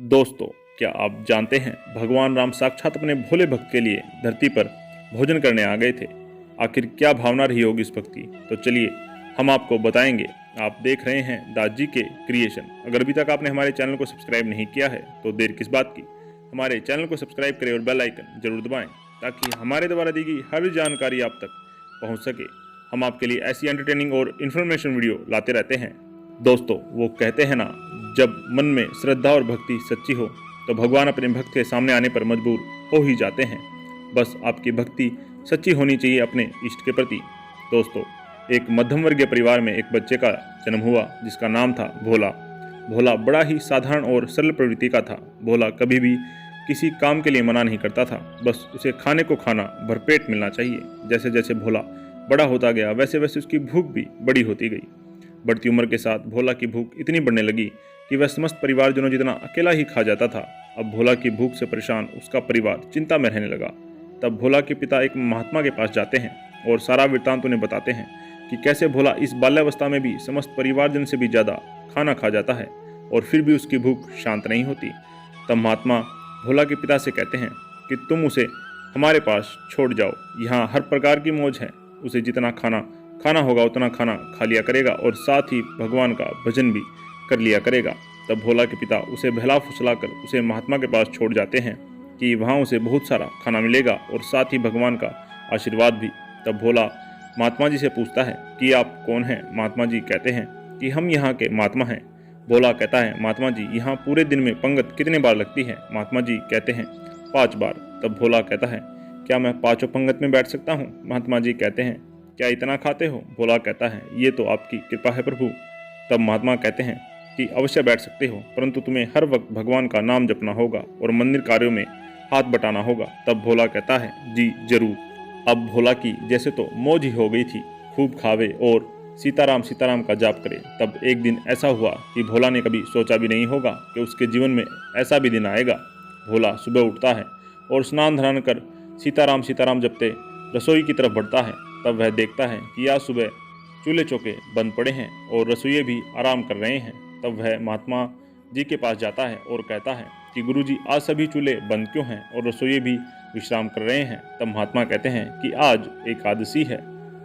दोस्तों, क्या आप जानते हैं भगवान राम साक्षात अपने भोले भक्त के लिए धरती पर भोजन करने आ गए थे। आखिर क्या भावना रही होगी इस भक्ति, तो चलिए हम आपको बताएंगे। आप देख रहे हैं दास जी के क्रिएशन। अगर अभी तक आपने हमारे चैनल को सब्सक्राइब नहीं किया है तो देर किस बात की, हमारे चैनल को सब्सक्राइब करें और बेल आइकन जरूर दबाएं ताकि हमारे द्वारा दी गई हर जानकारी आप तक पहुंच सके। हम आपके लिए ऐसी एंटरटेनिंग और इन्फॉर्मेशन वीडियो लाते रहते हैं। दोस्तों, वो कहते हैं ना, जब मन में श्रद्धा और भक्ति सच्ची हो तो भगवान अपने भक्त के सामने आने पर मजबूर हो ही जाते हैं। बस आपकी भक्ति सच्ची होनी चाहिए अपने इष्ट के प्रति। दोस्तों, एक मध्यम वर्गीय परिवार में एक बच्चे का जन्म हुआ जिसका नाम था भोला। भोला बड़ा ही साधारण और सरल प्रवृत्ति का था। भोला कभी भी किसी काम के लिए मना नहीं करता था, बस उसे खाने को खाना भरपेट मिलना चाहिए। जैसे जैसे भोला बड़ा होता गया वैसे वैसे उसकी भूख भी बड़ी होती गई। बढ़ती उम्र के साथ भोला की भूख इतनी बढ़ने लगी कि वह समस्त परिवारजनों जितना अकेला ही खा जाता था। अब भोला की भूख से परेशान उसका परिवार चिंता में रहने लगा। तब भोला के पिता एक महात्मा के पास जाते हैं और सारा वृत्तांत उन्हें बताते हैं कि कैसे भोला इस बाल्यावस्था में भी समस्त परिवारजन से भी ज़्यादा खाना खा जाता है और फिर भी उसकी भूख शांत नहीं होती। तब महात्मा भोला के पिता से कहते हैं कि तुम उसे हमारे पास छोड़ जाओ, यहाँ हर प्रकार की मौज है। उसे जितना खाना होगा उतना खाना खा लिया करेगा और साथ ही भगवान का भजन भी कर लिया करेगा। तब भोला के पिता उसे बहला फुसला कर उसे महात्मा के पास छोड़ जाते हैं कि वहाँ उसे बहुत सारा खाना मिलेगा और साथ ही भगवान का आशीर्वाद भी। तब भोला महात्मा जी से पूछता है कि आप कौन हैं। महात्मा जी कहते हैं कि हम यहाँ के महात्मा हैं। भोला कहता है, महात्मा जी यहाँ पूरे दिन में पंगत कितने बार लगती है। महात्मा जी कहते हैं 5 बार। तब भोला कहता है, क्या मैं 5 पंगत में बैठ सकता हूँ। महात्मा जी कहते हैं, क्या इतना खाते हो। भोला कहता है, ये तो आपकी कृपा है प्रभु। तब महात्मा कहते हैं कि अवश्य बैठ सकते हो, परंतु तुम्हें हर वक्त भगवान का नाम जपना होगा और मंदिर कार्यों में हाथ बटाना होगा। तब भोला कहता है, जी जरूर। अब भोला की जैसे तो मौज ही हो गई थी, खूब खावे और सीताराम सीताराम का जाप करे। तब एक दिन ऐसा हुआ कि भोला ने कभी सोचा भी नहीं होगा कि उसके जीवन में ऐसा भी दिन आएगा। भोला सुबह उठता है और स्नान ध्यान कर सीताराम सीताराम जपते रसोई की तरफ बढ़ता है। तब वह देखता है कि आज सुबह चूल्हे चौके बंद पड़े हैं और रसोइये भी आराम कर रहे हैं। तब वह महात्मा जी के पास जाता है और कहता है कि गुरुजी, आज सभी चूल्हे बंद क्यों हैं और रसोइये भी विश्राम कर रहे हैं। तब महात्मा कहते हैं कि आज एकादशी है,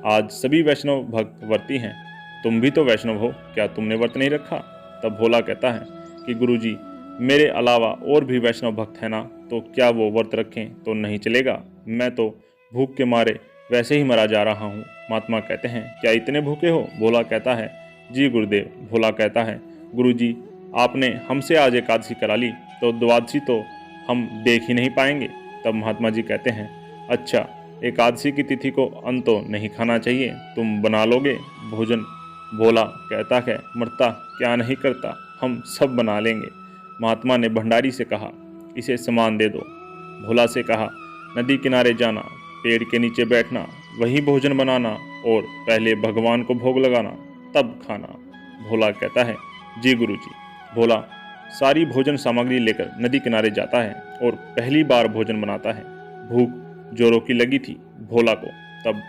आज सभी वैष्णव भक्त व्रती हैं। तुम भी तो वैष्णव हो, क्या तुमने व्रत नहीं रखा। तब भोला कहता है कि गुरुजी, मेरे अलावा और भी वैष्णव भक्त हैं ना, तो क्या वो व्रत रखें तो नहीं चलेगा। मैं तो भूख के मारे वैसे ही मरा जा रहा हूँ। महात्मा कहते हैं, क्या इतने भूखे हो। भोला कहता है, जी गुरुदेव। भोला कहता है, गुरुजी, आपने हमसे आज एकादशी करा ली तो द्वादशी तो हम देख ही नहीं पाएंगे। तब महात्मा जी कहते हैं, अच्छा, एकादशी की तिथि को अन्न तो नहीं खाना चाहिए, तुम बना लोगे भोजन। भोला कहता है, मरता क्या नहीं करता, हम सब बना लेंगे। महात्मा ने भंडारी से कहा, इसे सामान दे दो। भोला से कहा, नदी किनारे जाना, पेड़ के नीचे बैठना, वही भोजन बनाना और पहले भगवान को भोग लगाना, तब खाना। भोला कहता है, जी गुरुजी। भोला सारी भोजन सामग्री लेकर नदी किनारे जाता है और पहली बार भोजन बनाता है। भूख जोरों की लगी थी भोला को। तब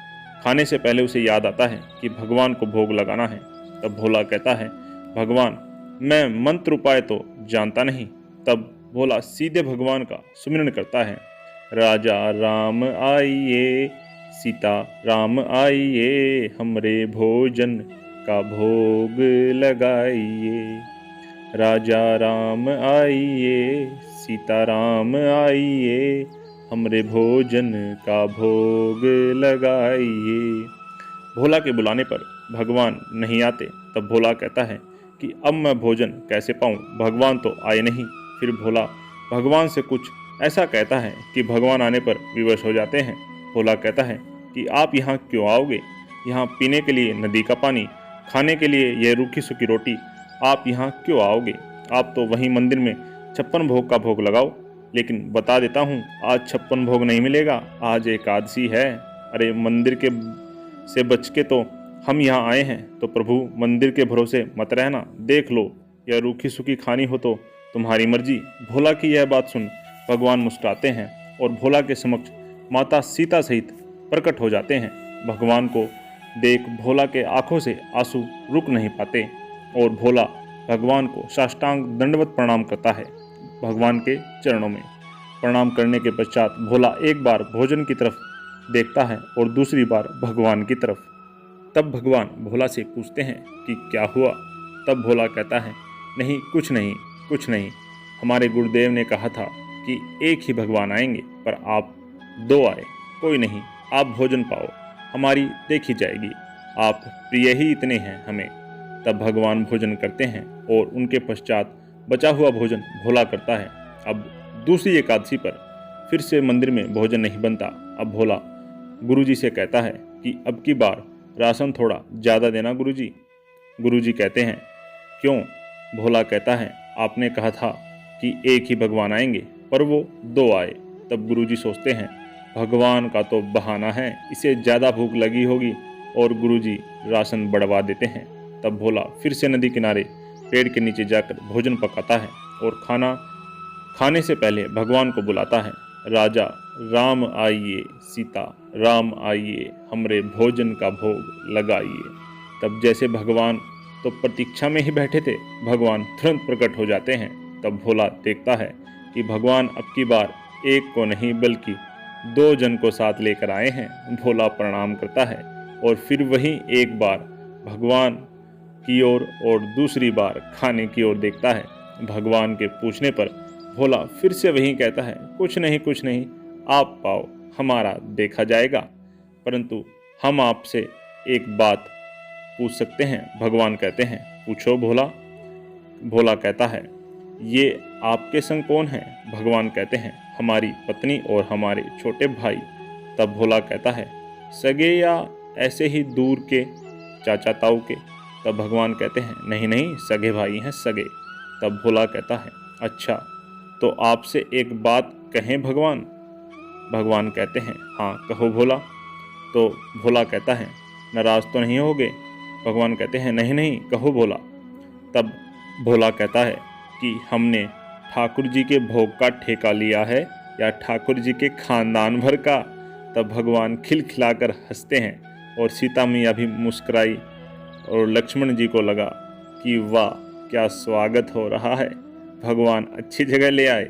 खाने से पहले उसे याद आता है कि भगवान को भोग लगाना है। तब भोला कहता है, भगवान, मैं मंत्र उपाय तो जानता नहीं। तब भोला सीधे भगवान का सुमिरन करता है, राजा राम आइए, सीता राम आइए, हमरे भोजन का भोग लगाइए। राजा राम आइए, सीता राम आइए, हमरे भोजन का भोग लगाइए। भोला के बुलाने पर भगवान नहीं आते। तब भोला कहता है कि अब मैं भोजन कैसे पाऊँ, भगवान तो आए नहीं। फिर भोला भगवान से कुछ ऐसा कहता है कि भगवान आने पर विवश हो जाते हैं। भोला कहता है कि आप यहाँ क्यों आओगे, यहाँ पीने के लिए नदी का पानी, खाने के लिए यह रूखी सूखी रोटी, आप यहाँ क्यों आओगे। आप तो वहीं मंदिर में 56 भोग का भोग लगाओ। लेकिन बता देता हूँ, आज 56 भोग नहीं मिलेगा, आज एकादशी है। अरे मंदिर के से बच के तो हम यहाँ आए हैं, तो प्रभु मंदिर के भरोसे मत रहना, देख लो, यह रूखी सूखी खानी हो तो तुम्हारी मर्जी। भोला की यह बात सुन भगवान मुस्कुराते हैं और भोला के समक्ष माता सीता सहित प्रकट हो जाते हैं। भगवान को देख भोला के आंखों से आंसू रुक नहीं पाते और भोला भगवान को साष्टांग दंडवत प्रणाम करता है। भगवान के चरणों में। प्रणाम करने के पश्चात भोला एक बार भोजन की तरफ देखता है और दूसरी बार भगवान की तरफ। तब भगवान भोला से पूछते हैं कि क्या हुआ। तब भोला कहता है, नहीं कुछ नहीं, कुछ नहीं। हमारे गुरुदेव ने कहा था कि एक ही भगवान आएंगे, पर आप दो आए। कोई नहीं, आप भोजन पाओ, हमारी देखी जाएगी। आप प्रिय ही इतने हैं हमें। तब भगवान भोजन करते हैं और उनके पश्चात बचा हुआ भोजन भोला करता है। अब दूसरी एकादशी पर फिर से मंदिर में भोजन नहीं बनता। अब भोला गुरुजी से कहता है कि अब की बार राशन थोड़ा ज़्यादा देना गुरुजी। गुरुजी कहते हैं, क्यों? भोला कहता है, आपने कहा था कि एक ही भगवान आएंगे, पर वो दो आए। तब गुरुजी सोचते हैं, भगवान का तो बहाना है, इसे ज़्यादा भूख लगी होगी, और गुरुजी राशन बढ़वा देते हैं। तब भोला फिर से नदी किनारे पेड़ के नीचे जाकर भोजन पकाता है और खाना खाने से पहले भगवान को बुलाता है, राजा राम आइए, सीता राम आइए, हमरे भोजन का भोग लगाइए। तब जैसे भगवान तो प्रतीक्षा में ही बैठे थे, भगवान तुरंत प्रकट हो जाते हैं। तब भोला देखता है कि भगवान अब की बार एक को नहीं बल्कि दो जन को साथ लेकर आए हैं। भोला प्रणाम करता है और फिर वहीं एक बार भगवान की ओर और दूसरी बार खाने की ओर देखता है। भगवान के पूछने पर भोला फिर से वहीं कहता है, कुछ नहीं, कुछ नहीं, आप पाओ, हमारा देखा जाएगा। परंतु हम आपसे एक बात पूछ सकते हैं। भगवान कहते हैं, पूछो भोला। भोला कहता है, ये आपके संग कौन है? भगवान कहते हैं, हमारी पत्नी और हमारे छोटे भाई। तब भोला कहता है, सगे या ऐसे ही दूर के चाचा ताऊ के? तब भगवान कहते हैं, नहीं नहीं, सगे भाई हैं, सगे। तब भोला कहता है, अच्छा, तो आपसे एक बात कहें भगवान? भगवान कहते हैं, हाँ कहो भोला। तो भोला कहता है, नाराज तो नहीं होगे? भगवान कहते हैं, नहीं नहीं, कहो भोला। तब भोला कहता है कि हमने ठाकुर जी के भोग का ठेका लिया है या ठाकुर जी के खानदान भर का? तब भगवान खिलखिलाकर हंसते हैं और सीता मैया भी मुस्कुराई और लक्ष्मण जी को लगा कि वाह, क्या स्वागत हो रहा है, भगवान अच्छी जगह ले आए।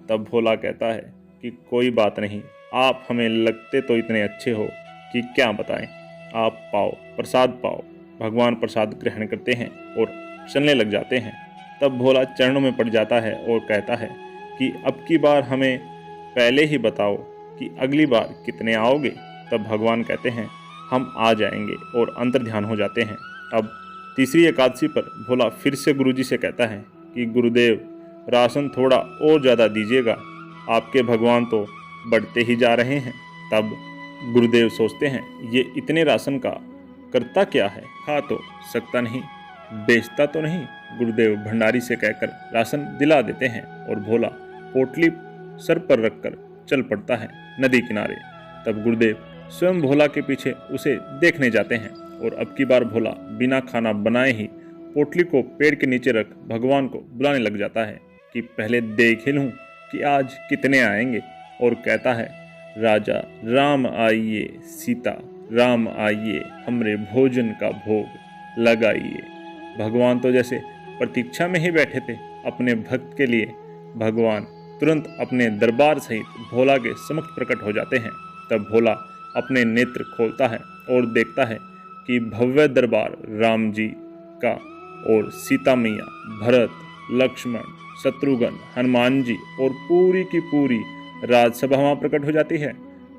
तब भोला कहता है कि कोई बात नहीं, आप हमें लगते तो इतने अच्छे हो कि क्या बताएं। आप पाओ, प्रसाद पाओ। भगवान प्रसाद ग्रहण करते हैं और चलने लग जाते हैं। तब भोला चरणों में पड़ जाता है और कहता है कि अब की बार हमें पहले ही बताओ कि अगली बार कितने आओगे। तब भगवान कहते हैं, हम आ जाएंगे, और अंतर्ध्यान हो जाते हैं। अब तीसरी एकादशी पर भोला फिर से गुरुजी से कहता है कि गुरुदेव, राशन थोड़ा और ज़्यादा दीजिएगा, आपके भगवान तो बढ़ते ही जा रहे हैं। तब गुरुदेव सोचते हैं, ये इतने राशन का करता क्या है? खा तो सकता नहीं, बेचता तो नहीं। गुरुदेव भंडारी से कहकर राशन दिला देते हैं और भोला पोटली सर पर रखकर चल पड़ता है नदी किनारे। तब गुरुदेव स्वयं भोला के पीछे उसे देखने जाते हैं और अब की बार भोला बिना खाना बनाए ही पोटली को पेड़ के नीचे रख भगवान को बुलाने लग जाता है कि पहले देख ही लूं कि आज कितने आएंगे, और कहता है, राजा राम आइए, सीता राम आइए, हमरे भोजन का भोग लगाइए। भगवान तो जैसे प्रतीक्षा में ही बैठे थे अपने भक्त के लिए। भगवान तुरंत अपने दरबार सहित भोला के समक्ष प्रकट हो जाते हैं। तब भोला अपने नेत्र खोलता है और देखता है कि भव्य दरबार राम जी का और सीता मैया, भरत, लक्ष्मण, शत्रुघ्न, हनुमान जी और पूरी की पूरी राजसभा वहाँ प्रकट हो जाती है।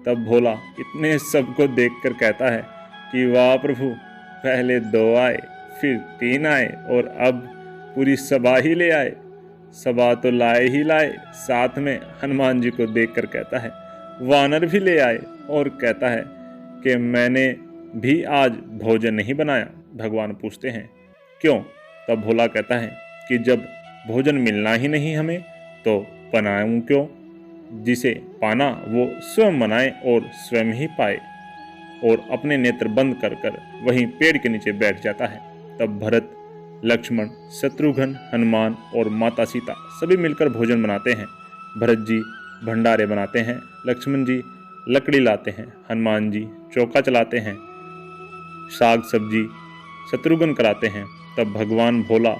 तब भोला इतने सबको देखकर कहता है कि वाह प्रभु, पहले दो आए, फिर तीन आए, और अब पूरी सभा ही ले आए। सभा तो लाए ही लाए, साथ में हनुमान जी को देखकर कहता है, वानर भी ले आए, और कहता है कि मैंने भी आज भोजन नहीं बनाया। भगवान पूछते हैं, क्यों? तब भोला कहता है कि जब भोजन मिलना ही नहीं हमें, तो बनाऊं क्यों? जिसे पाना वो स्वयं बनाए और स्वयं ही पाए। और अपने नेत्र बंद कर कर वहीं पेड़ के नीचे बैठ जाता है। तब भरत, लक्ष्मण, शत्रुघ्न, हनुमान और माता सीता सभी मिलकर भोजन बनाते हैं। भरत जी भंडारे बनाते हैं, लक्ष्मण जी लकड़ी लाते हैं, हनुमान जी चौका चलाते हैं, साग सब्जी शत्रुघ्न कराते हैं। तब भगवान भोला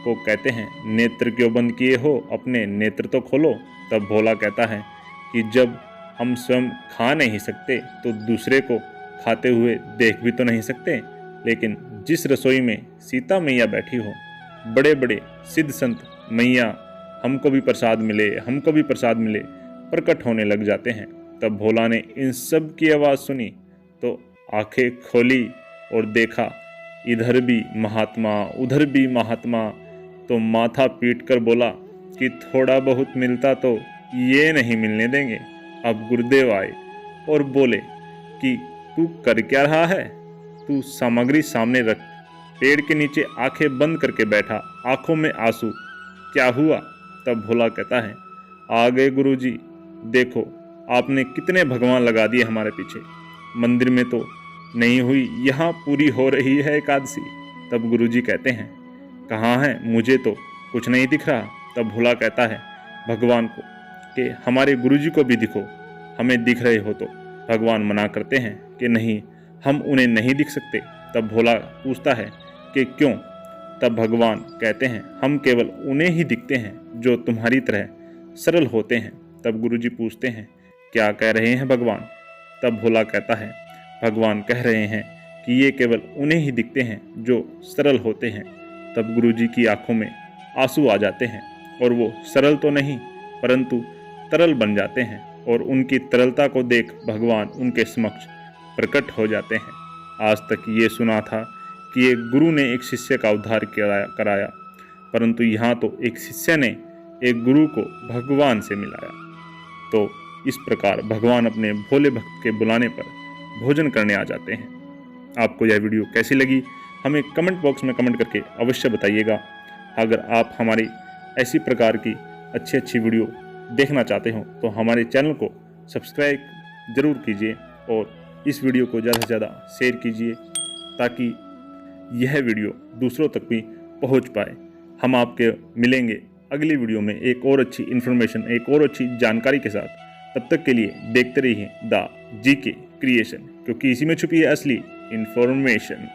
को कहते हैं, नेत्र क्यों बंद किए हो, अपने नेत्र तो खोलो। तब भोला कहता है कि जब हम स्वयं खा नहीं सकते तो दूसरे को खाते हुए देख भी तो नहीं सकते। लेकिन जिस रसोई में सीता मैया बैठी हो, बड़े बड़े सिद्ध संत मैया हमको भी प्रसाद मिले, हमको भी प्रसाद मिले प्रकट होने लग जाते हैं। तब भोला ने इन सब की आवाज़ सुनी तो आंखें खोली और देखा इधर भी महात्मा, उधर भी महात्मा। तो माथा पीट कर बोला कि थोड़ा बहुत मिलता तो ये नहीं मिलने देंगे। अब गुरुदेव आए और बोले कि तू कर क्या रहा है, तू सामग्री सामने रख। पेड़ के नीचे आंखें बंद करके बैठा, आंखों में आंसू, क्या हुआ। तब भोला कहता है, आ गए गुरुजी, देखो आपने कितने भगवान लगा दिए हमारे पीछे। मंदिर में तो नहीं हुई, यहाँ पूरी हो रही है एकादशी। तब गुरुजी कहते हैं, कहाँ है, मुझे तो कुछ नहीं दिख रहा। तब भोला कहता है भगवान को कि हमारे गुरुजी को भी दिखो, हमें दिख रहे हो तो। भगवान मना करते हैं कि नहीं, हम उन्हें नहीं दिख सकते। तब भोला पूछता है कि क्यों। तब भगवान कहते हैं, हम केवल उन्हें ही दिखते हैं जो तुम्हारी तरह सरल होते हैं। तब गुरुजी पूछते हैं, क्या कह रहे हैं भगवान। तब भोला कहता है, भगवान कह रहे हैं कि ये केवल उन्हें ही दिखते हैं जो सरल होते हैं। तब गुरुजी की आंखों में आंसू आ जाते हैं और वो सरल तो नहीं परंतु तरल बन जाते हैं और उनकी तरलता को देख भगवान उनके समक्ष प्रकट हो जाते हैं। आज तक ये सुना था कि एक गुरु ने एक शिष्य का उद्धार कराया, परंतु यहाँ तो एक शिष्य ने एक गुरु को भगवान से मिलाया। तो इस प्रकार भगवान अपने भोले भक्त के बुलाने पर भोजन करने आ जाते हैं। आपको यह वीडियो कैसी लगी हमें कमेंट बॉक्स में कमेंट करके अवश्य बताइएगा। अगर आप हमारी ऐसी प्रकार की अच्छी वीडियो देखना चाहते हो तो हमारे चैनल को सब्सक्राइब ज़रूर कीजिए और इस वीडियो को ज़्यादा से ज़्यादा शेयर कीजिए ताकि यह वीडियो दूसरों तक भी पहुंच पाए। हम आपके मिलेंगे अगली वीडियो में एक और अच्छी इन्फॉर्मेशन, एक और अच्छी जानकारी के साथ। तब तक के लिए देखते रहिए द GK क्रिएशन, क्योंकि इसी में छुपी है असली इन्फॉर्मेशन।